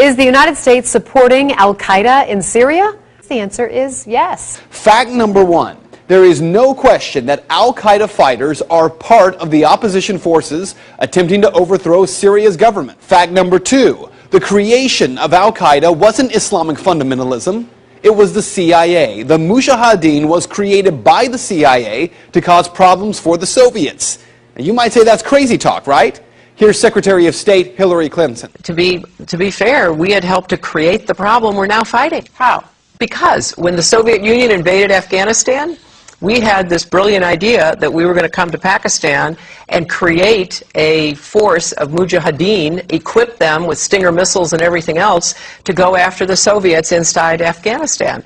Is the United States supporting Al-Qaeda in Syria? The answer is yes. Fact number one. There is no question that Al-Qaeda fighters are part of the opposition forces attempting to overthrow Syria's government. Fact number two. The creation of Al-Qaeda wasn't Islamic fundamentalism. It was the CIA. The Mujahideen was created by the CIA to cause problems for the Soviets. And you might say that's crazy talk, right? Here's Secretary of State Hillary Clinton. To be fair, we had helped to create the problem we're now fighting. How? Because when the Soviet Union invaded Afghanistan, we had this brilliant idea that we were going to come to Pakistan and create a force of Mujahideen, equip them with Stinger missiles and everything else to go after the Soviets inside Afghanistan.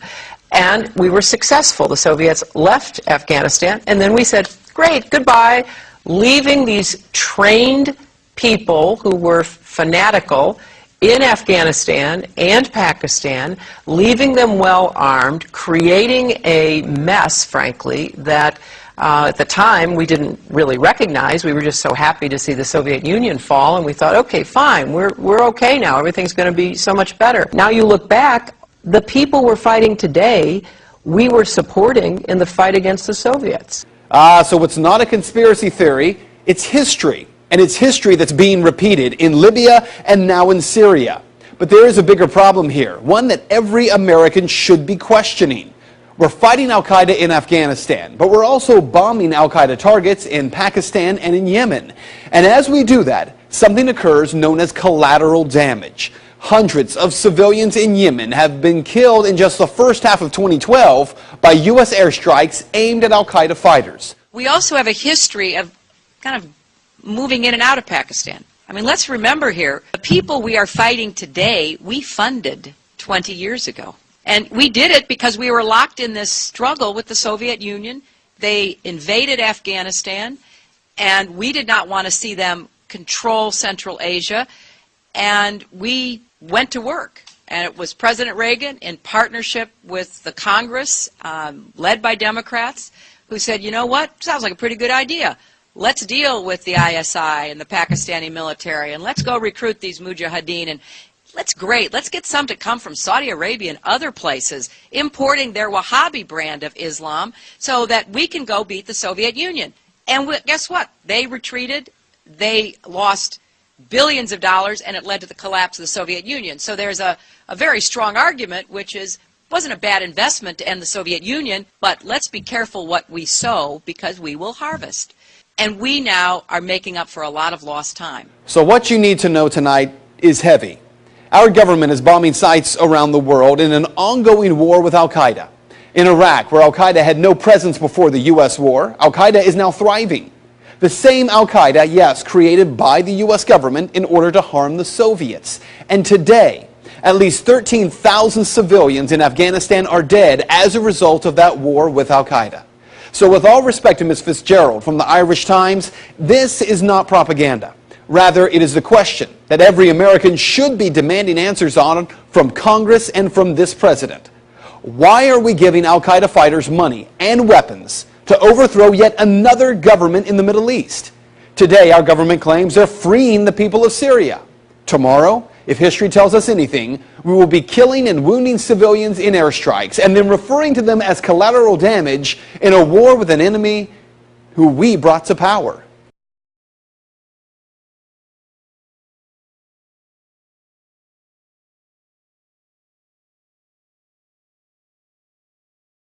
And we were successful. The Soviets left Afghanistan, and then we said, great, goodbye, leaving these trained people who were fanatical in Afghanistan and Pakistan, leaving them well armed, creating a mess, frankly, that at the time we didn't really recognize. We were just so happy to see the Soviet Union fall, and we thought, okay, fine, we're okay now. Everything's going to be so much better. Now you look back, the people we're fighting today, we were supporting in the fight against the Soviets. So it's not a conspiracy theory, it's history. And it's history that's being repeated in Libya and now in Syria. But there is a bigger problem here, one that every American should be questioning. We're fighting Al-Qaeda in Afghanistan, but we're also bombing Al-Qaeda targets in Pakistan and in Yemen. And as we do that, something occurs known as collateral damage. Hundreds of civilians in Yemen have been killed in just the first half of 2012 by U.S. airstrikes aimed at Al-Qaeda fighters. We also have a history of kind of moving in and out of Pakistan. I mean, let's remember here, the people we are fighting today, we funded 20 years ago. And we did it because we were locked in this struggle with the Soviet Union. They invaded Afghanistan, and we did not want to see them control Central Asia. And we went to work. And it was President Reagan, in partnership with the Congress, led by Democrats, who said, you know what, sounds like a pretty good idea. Let's deal with the ISI and the Pakistani military, and let's go recruit these Mujahideen, and let's get some to come from Saudi Arabia and other places, importing their Wahhabi brand of Islam, so that we can go beat the Soviet Union. And guess what? They retreated, they lost billions of dollars, and it led to the collapse of the Soviet Union. So there's a very strong argument, which is, wasn't a bad investment to end the Soviet Union, but let's be careful what we sow, because we will harvest. And we now are making up for a lot of lost time. So what you need to know tonight is heavy. Our government is bombing sites around the world in an ongoing war with Al-Qaeda. In Iraq, where Al-Qaeda had no presence before the U.S. war, Al-Qaeda is now thriving. The same Al-Qaeda, yes, created by the U.S. government in order to harm the Soviets. And today, at least 13,000 civilians in Afghanistan are dead as a result of that war with Al-Qaeda. So with all respect to Ms. Fitzgerald from the Irish Times, this is not propaganda. Rather, it is the question that every American should be demanding answers on from Congress and from this president. Why are we giving Al-Qaeda fighters money and weapons to overthrow yet another government in the Middle East? Today, our government claims they're freeing the people of Syria. Tomorrow, if history tells us anything, we will be killing and wounding civilians in airstrikes and then referring to them as collateral damage in a war with an enemy who we brought to power.